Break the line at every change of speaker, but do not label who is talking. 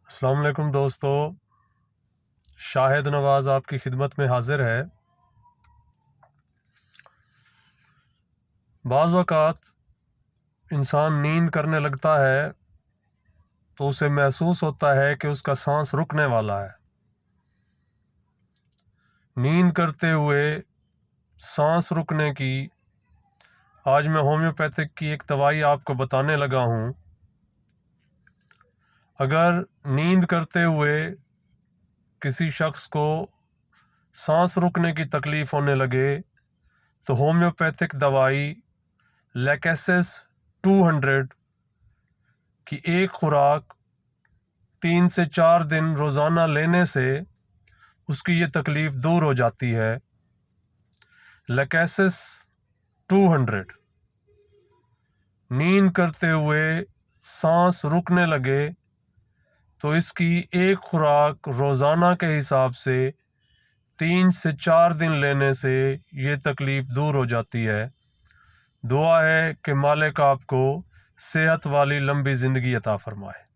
السلام علیکم دوستو، شاہد نواز آپ کی خدمت میں حاضر ہے۔ بعض اوقات انسان نیند کرنے لگتا ہے تو اسے محسوس ہوتا ہے کہ اس کا سانس رکنے والا ہے۔ نیند کرتے ہوئے سانس رکنے کی آج میں ہومیوپیتھک کی ایک دوائی آپ کو بتانے لگا ہوں۔ اگر نیند کرتے ہوئے کسی شخص کو سانس رکنے کی تکلیف ہونے لگے تو ہومیوپیتھک دوائی لیکیسس 200 کی ایک خوراک 3 سے 4 دن روزانہ لینے سے اس کی یہ تکلیف دور ہو جاتی ہے۔ لیکیسس 200 نیند کرتے ہوئے سانس رکنے لگے تو اس کی ایک خوراک روزانہ کے حساب سے 3 سے 4 دن لینے سے یہ تکلیف دور ہو جاتی ہے۔ دعا ہے کہ مالک آپ کو صحت والی لمبی زندگی عطا فرمائے۔